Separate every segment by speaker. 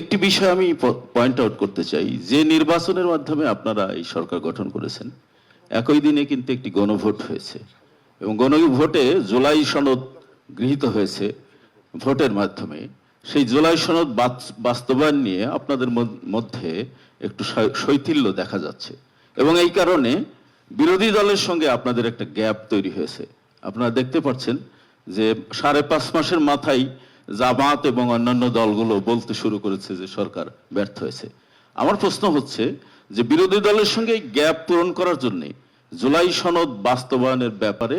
Speaker 1: একটি বিষয় আমি পয়েন্ট আউট করতে চাই, যে নির্বাচনের মাধ্যমে আপনারা এই সরকার গঠন করেছেন, একই দিনে কিন্তু একটি গণভোট হয়েছে এবং গণভোটে জুলাই সনদ গৃহীত হয়েছে ভোটের মাধ্যমে। সেই জুলাই সনদ বাস্তবায়ন নিয়ে আপনাদের মধ্যে একটু শৈথিল্য দেখা যাচ্ছে এবং এই কারণে বিরোধী দলের সঙ্গে আপনাদের একটা গ্যাপ তৈরি হয়েছে। আপনারা দেখতে পাচ্ছেন যে 5.5 মাসের মাথায় জামাত এবং অন্যান্য দলগুলো বলতে শুরু করেছে যে সরকার ব্যর্থ হয়েছে। আমার প্রশ্ন হচ্ছে যে বিরোধী দলের সঙ্গে এই গ্যাপ পূরণ করার জন্য জুলাই সনদ বাস্তবায়নের ব্যাপারে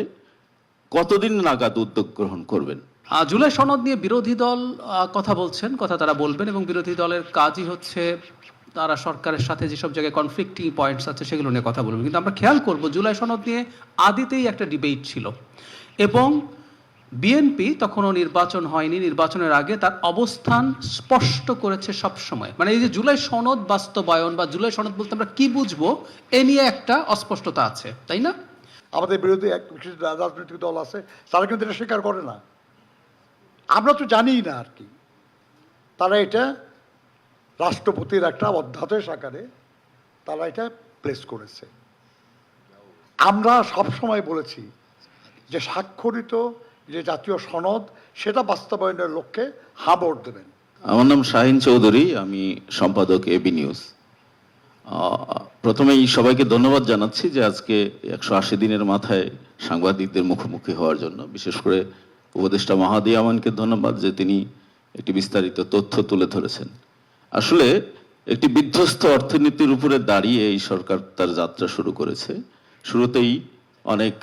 Speaker 1: কতদিন নাগাদ উদ্যোগ গ্রহণ করবেন?
Speaker 2: জুলাই সনদ নিয়ে বিরোধী দল কথা বলছেন, কথা তারা বলবেন, এবং বিরোধী দলের কাজই হচ্ছে তারা সরকারের সাথে যেসব জায়গায় কনফ্লিক্টিং পয়েন্টস আছে সেগুলো নিয়ে কথা বলবেন। কিন্তু আমরা খেয়াল করব জুলাই সনদ নিয়ে আদিতেই একটা ডিবেট ছিল এবং বিএনপি তখনও নির্বাচন হয়নি, নির্বাচনের আগে তার অবস্থান স্পষ্ট করেছে সবসময়। মানে এই যে জুলাই সনদ বাস্তবায়ন বা জুলাই সনদ বলতে আমরা কি বুঝবো এ নিয়ে একটা অস্পষ্টতা আছে, তাই না?
Speaker 3: আমাদের বিরোধী এক রাজনৈতিক দল আছে, তারা কিন্তু এটা স্বীকার করে না। আমরা তো জানিই না আর কি, তারা এটা রাষ্ট্রপতির একটা অধ্যাদেশ আকারে তারা এটা প্লেস করেছে। আমরা সবসময় বলেছি যে স্বাক্ষরিত যে জাতীয় সনদ সেটা বাস্তবায়নের লক্ষ্যে ভোট দেবেন।
Speaker 1: আমার নাম শাহিন চৌধুরী, আমি সম্পাদক এবি নিউজ। প্রথমেই সবাইকে ধন্যবাদ জানাচ্ছি যে আজকে 180 দিনের মাথায় সাংবাদিকদের মুখোমুখি হওয়ার জন্য। বিশেষ করে উপদেষ্টা মাহাদি আমানকে ধন্যবাদ যে তিনি একটি বিস্তারিত তথ্য তুলে ধরেছেন। আসলে একটি বিধ্বস্ত অর্থনীতির উপরে দাঁড়িয়ে এই সরকার তার যাত্রা শুরু করেছে। শুরুতেই অনেক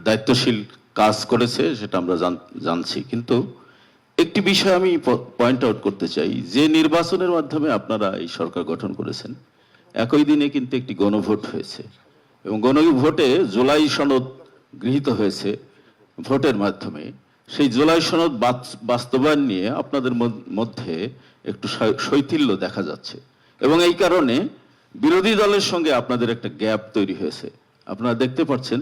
Speaker 1: দায়িত্বশীল কাজ করেছে, সেটা আমরা জানছি, কিন্তু একটি বিষয় আমি পয়েন্ট আউট করতে চাই, যে নির্বাচনের মাধ্যমে আপনারা এই সরকার গঠন করেছেন, একই দিনে কিন্তু একটি গণভোট হয়েছে এবং গণভোটে জুলাই সনদ গৃহীত হয়েছে ভোটের মাধ্যমে। সেই জুলাই সনদ বাস্তবায়ন নিয়ে আপনাদের মধ্যে একটু শৈথিল্য দেখা যাচ্ছে এবং এই কারণে বিরোধী দলের সঙ্গে আপনাদের একটা গ্যাপ তৈরি হয়েছে। আপনারা দেখতে পাচ্ছেন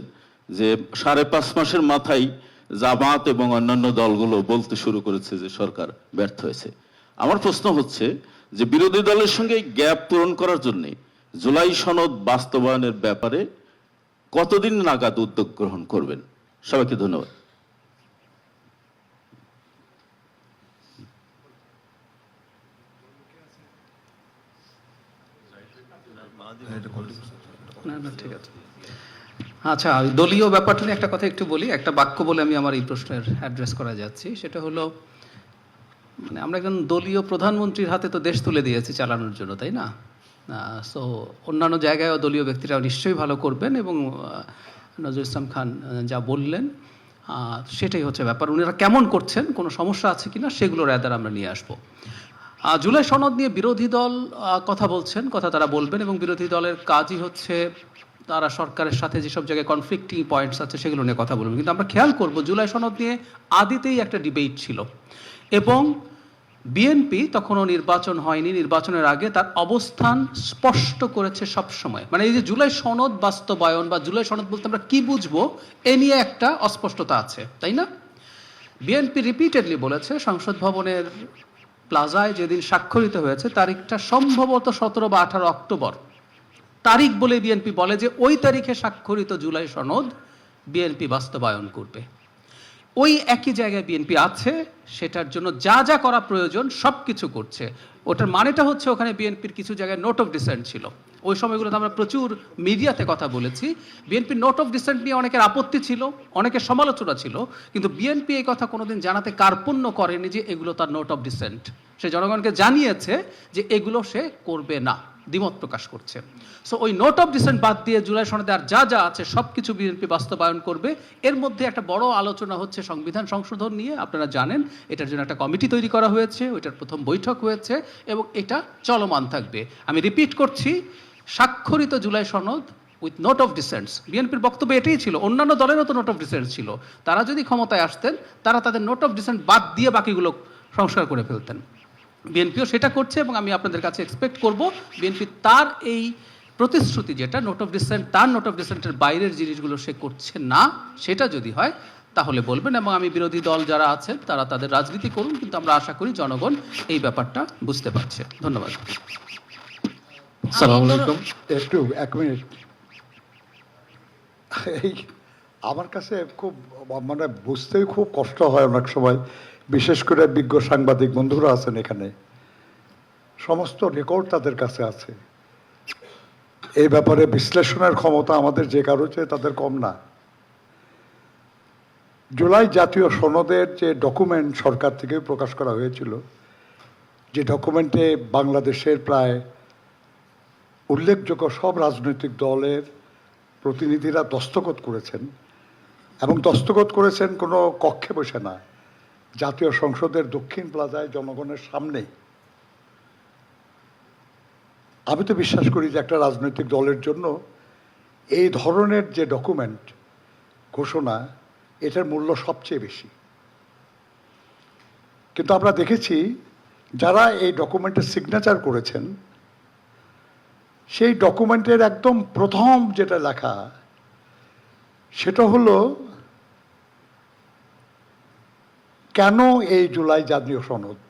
Speaker 1: যে 5.5 মাসের মাথায় জামাত এবং অন্যান্য দলগুলো বলতে শুরু করেছে যে সরকার ব্যর্থ হয়েছে। আমার প্রশ্ন হচ্ছে যে বিরোধী দলের সঙ্গে এই গ্যাপ পূরণ করার জন্য জুলাই সনদ বাস্তবায়নের ব্যাপারে কতদিন নাগাদ উদ্যোগ গ্রহণ করবেন? সবাইকে ধন্যবাদ।
Speaker 2: ঠিক আছে, আচ্ছা, দলীয় ব্যাপারটা নিয়ে একটা কথা একটু বলি। একটা বাক্য বলে আমি আমার এই প্রশ্নের অ্যাড্রেস করা যাচ্ছি, সেটা হলো মানে আমরা একজন দলীয় প্রধানমন্ত্রীর হাতে তো দেশ তুলে দিয়েছি চালানোর জন্য, তাই না? সো অন্যান্য জায়গায়ও দলীয় ব্যক্তিরাও নিশ্চয়ই ভালো করবেন এবং নজরুল ইসলাম খান যা বললেন সেটাই হচ্ছে ব্যাপার। উনারা কেমন করছেন, কোনো সমস্যা আছে কিনা সেগুলো রাদার আমরা নিয়ে আসবো। জুলাই সনদ নিয়ে বিরোধী দল কথা বলছেন, কথা তারা বলবেন, এবং বিরোধী দলের কাজই হচ্ছে তারা সরকারের সাথে যেসব জায়গায় কনফ্লিক্টিং পয়েন্টস আছে সেগুলো নিয়ে কথা বলবেন। কিন্তু আমরা খেয়াল করব জুলাই সনদ নিয়ে আদিতেই একটা ডিবেট ছিল এবং বিএনপি তখনও নির্বাচন হয়নি, নির্বাচনের আগে তার অবস্থান স্পষ্ট করেছে সবসময়। মানে এই যে জুলাই সনদ বাস্তবায়ন বা জুলাই সনদ বলতে আমরা কি বুঝবো এ নিয়ে একটা অস্পষ্টতা আছে, তাই না? বিএনপি রিপিটেডলি বলেছে সংসদ ভবনের প্লাজায় যেদিন স্বাক্ষরিত হয়েছে তারিখটা সম্ভবত 17 বা 18 অক্টোবর তারিখ বলে বিএনপি বলে যে ওই তারিখে স্বাক্ষরিত জুলাই সনদ বিএনপি বাস্তবায়ন করবে। ওই একই জায়গায় বিএনপি আছে, সেটার জন্য যা যা করা প্রয়োজন সব কিছু করছে। ওটার মানেটা হচ্ছে ওখানে বিএনপির কিছু জায়গায় নোট অফ ডিসেন্ট ছিল। ওই সময়গুলোতে আমরা প্রচুর মিডিয়াতে কথা বলেছি। বিএনপির নোট অফ ডিসেন্ট নিয়ে অনেকের আপত্তি ছিল, অনেকের সমালোচনা ছিল, কিন্তু বিএনপি এই কথা কোনোদিন জানাতে কার্পণ্য করেনি যে এগুলো তার নোট অফ ডিসেন্ট। সে জনগণকে জানিয়েছে যে এগুলো সে করবে না, দ্বিমত প্রকাশ করছে। সো ওই নোট অফ ডিসেন্ট বাদ দিয়ে জুলাই সনদে আর যা যা আছে সব কিছু বিএনপি বাস্তবায়ন করবে। এর মধ্যে একটা বড় আলোচনা হচ্ছে সংবিধান সংশোধন নিয়ে। আপনারা জানেন এটার জন্য একটা কমিটি তৈরি করা হয়েছে, ওইটার প্রথম বৈঠক হয়েছে এবং এটা চলমান থাকবে। আমি রিপিট করছি, স্বাক্ষরিত জুলাই সনদ উইথ নোট অফ ডিসেন্টস। বিএনপির বক্তব্য এটাই ছিল, অন্যান্য দলেরও তো নোট অফ ডিসেন্ট ছিল, তারা যদি ক্ষমতায় আসতেন তারা তাদের নোট অফ ডিসেন্ট বাদ দিয়ে বাকিগুলো সংস্কার করে ফেলতেন। বিএনপিও সেটা করছে এবং আমি আপনাদের কাছে এক্সপেক্ট করব বিএনপি তার এই প্রতিশ্রুতি যেটা নোট অফ ডিসেন্ট, তার নোট অফ ডিসেন্টের বাইরের জিনিসগুলো সে করছে না, সেটা যদি হয় তাহলে বলবেন, এবং আমি বিরোধী দল যারা আছেন তারা তাদের রাজনীতি করুন, কিন্তু আমরা আশা করি জনগণ এই ব্যাপারটা বুঝতে পারছে। ধন্যবাদ।
Speaker 4: আসসালামু আলাইকুম।
Speaker 3: একটু 1 মিনিট। এই আমার কাছে খুব মানে বুঝতেই খুব কষ্ট হয় অনেক সময়, বিশেষ করে বিজ্ঞ সাংবাদিক বন্ধুরা আছেন এখানে, সমস্ত রেকর্ড তাদের কাছে আছে। এই ব্যাপারে বিশ্লেষণের ক্ষমতা আমাদের যে কারো চেয়ে তাদের কম না। জুলাই জাতীয় সনদের যে ডকুমেন্ট সরকার থেকে প্রকাশ করা হয়েছিল, যে ডকুমেন্টে বাংলাদেশের প্রায় উল্লেখযোগ্য সব রাজনৈতিক দলের প্রতিনিধিরা দস্তখত করেছেন, এবং দস্তখত করেছেন কোনো কক্ষে বসে না, জাতীয় সংসদের দক্ষিণ প্লাজায় জনগণের সামনে। আমি তো বিশ্বাস করি যে একটা রাজনৈতিক দলের জন্য এই ধরনের যে ডকুমেন্ট ঘোষণা, এটার মূল্য সবচেয়ে বেশি। কিন্তু আমরা দেখেছি যারা এই ডকুমেন্টের সিগনেচার করেছেন, সেই ডকুমেন্টের একদম প্রথম যেটা লেখা, সেটা হলো কেন এই জুলাই জাতীয় সনদ।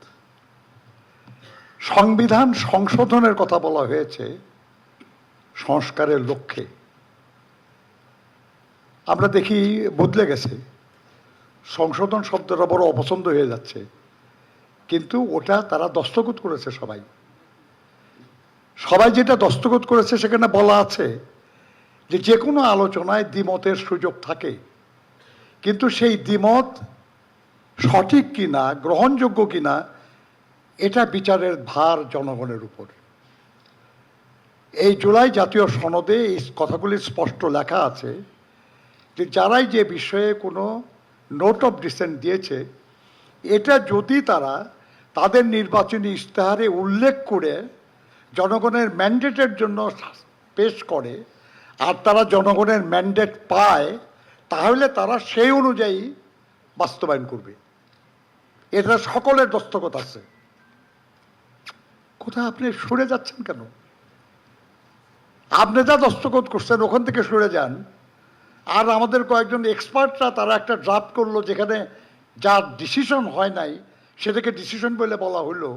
Speaker 3: সংবিধান সংশোধনের কথা বলা হয়েছে সংস্কারের লক্ষ্যে। আমরা দেখি বদলে গেছে, সংশোধন শব্দটা বড় অপছন্দ হয়ে যাচ্ছে, কিন্তু ওটা তারা দস্তখত করেছে সবাই। সবাই যেটা দস্তখত করেছে সেখানে বলা আছে যে যে কোনো আলোচনায় দ্বিমতের সুযোগ থাকে, কিন্তু সেই দ্বিমত সঠিক কিনা, গ্রহণযোগ্য কিনা, এটা বিচারের ভার জনগণের উপর। এই জুলাই জাতীয় সনদে এই কথাগুলি স্পষ্ট লেখা আছে যে যারাই যে বিষয়ে কোনো নোট অফ ডিসেন্ট দিয়েছে, এটা যদি তারা তাদের নির্বাচনী ইশতেহারে উল্লেখ করে জনগণের ম্যান্ডেটের জন্য পেশ করে, আর তারা জনগণের ম্যান্ডেট পায়, তাহলে তারা সেই অনুযায়ী বাস্তবায়ন করবে। এটা সকলের দস্তখত আছে। কোথায় আপনি সরে যাচ্ছেন কেন? আপনি যা দস্তখত করছেন ওখান থেকে সরে যান। আর আমাদের কয়েকজন এক্সপার্টরা তারা একটা ড্রাফট করলো, যেখানে যা ডিসিশন হয় নাই সেটাকে ডিসিশন বলে বলা হলো,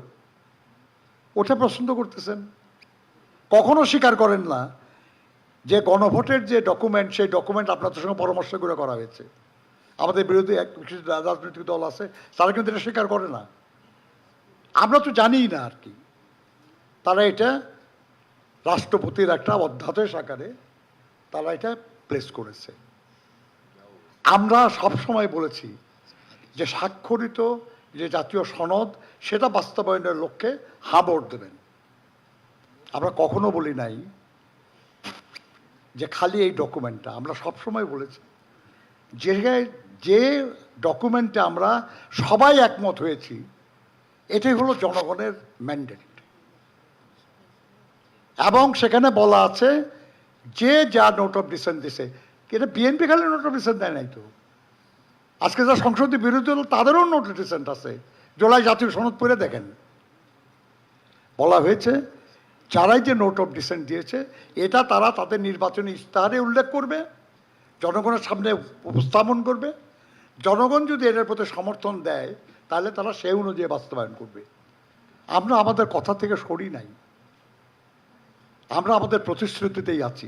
Speaker 3: ওটা পছন্দ করতেছেন। কখনো স্বীকার করেন না যে গণভোটের যে ডকুমেন্ট, সেই ডকুমেন্ট আপনাদের সঙ্গে পরামর্শ করে করা হয়েছে। আমাদের বিরোধী এক রাজনৈতিক দল আছে, তারা কিন্তু এটা স্বীকার করে না। আমরা তো জানিই না আর কি। তারা এটা রাষ্ট্রপতির একটা অধ্যাদেশ আকারে তারা এটা প্লেস করেছে। আমরা সবসময় বলেছি যে স্বাক্ষরিত যে জাতীয় সনদ, সেটা বাস্তবায়নের লক্ষ্যে হাবড় দেবেন। আমরা কখনো বলি নাই যে খালি এই ডকুমেন্টটা। আমরা সবসময় বলেছি যে ডকুমেন্টে আমরা সবাই একমত হয়েছি, এটাই হলো জনগণের ম্যান্ডেট। এবং সেখানে বলা আছে যে যা নোট অফ ডিসেন্ট দিছে, এটা বিএনপি খালি নোট অফ ডিসেন্ট দেয় নাই তো, আজকে যা সংসদে বিরোধী দল তাদেরও নোট অফ ডিসেন্ট আছে। জুলাই জাতীয় সনদ পড়ে দেখেন, বলা হয়েছে যারাই যে নোট অফ ডিসেন্ট দিয়েছে, এটা তারা তাদের নির্বাচনী ইশতেহারে উল্লেখ করবে, জনগণের সামনে উপস্থাপন করবে। জনগণ যদি এটার প্রতি সমর্থন দেয়, তাহলে তারা সেই অনুযায়ী বাস্তবায়ন করবে। আমরা আমাদের কথা থেকে সরি নাই, আমরা আমাদের প্রতিশ্রুতিতেই আছি।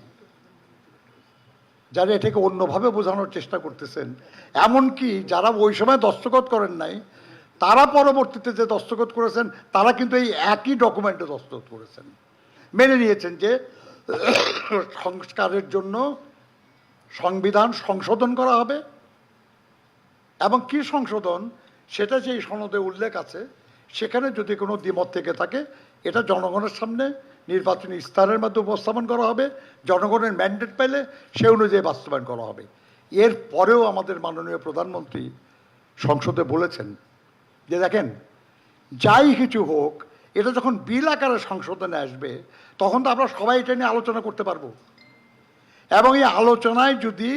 Speaker 3: যারা এটাকে অন্যভাবে বোঝানোর চেষ্টা করতেছেন, এমনকি যারা ওই সময় দস্তখত করেন নাই, তারা পরবর্তীতে যে দস্তখত করেছেন, তারা কিন্তু এই একই ডকুমেন্টে দস্তখত করেছেন, মেনে নিয়েছেন যে সংস্কারের জন্য সংবিধান সংশোধন করা হবে। এবং কি সংশোধন, সেটা যে সনদে উল্লেখ আছে, সেখানে যদি কোনো দ্বিমত থেকে থাকে, এটা জনগণের সামনে নির্বাচনী ইশতেহারের মাধ্যমে উপস্থাপন করা হবে। জনগণের ম্যান্ডেট পেলে সে অনুযায়ী বাস্তবায়ন করা হবে। এর পরেও আমাদের মাননীয় প্রধানমন্ত্রী সংসদে বলেছেন যে দেখেন, যাই কিছু হোক, এটা যখন বিল আকারে সংশোধনে আসবে, তখন তো আমরা সবাই এটা নিয়ে আলোচনা করতে পারবো। এবং এই আলোচনায় যদি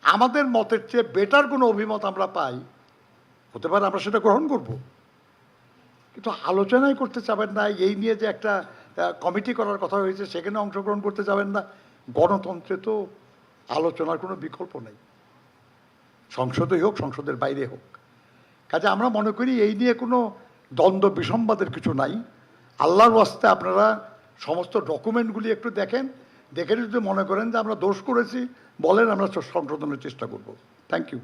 Speaker 3: আমাদের মতের চেয়ে বেটার কোনো অভিমত আমরা পাই, হতে পারে আমরা সেটা গ্রহণ করব। কিন্তু আলোচনাই করতে চাবেন না, এই নিয়ে যে একটা কমিটি করার কথা হয়েছে সেখানে অংশগ্রহণ করতে যাবেন না। গণতন্ত্রে তো আলোচনার কোনো বিকল্প নেই। সংসদেই হোক, সংসদের বাইরে হোক। কাজে আমরা মনে করি এই নিয়ে কোনো দ্বন্দ্ব বিসম্বাদের কিছু নাই। আল্লাহর ওয়াস্তে আপনারা সমস্ত ডকুমেন্টগুলি একটু দেখেন, দেখে যদি মনে করেন যে আমরা দোষ করেছি বলেন, আমরা সংশোধনের চেষ্টা করব। Thank you.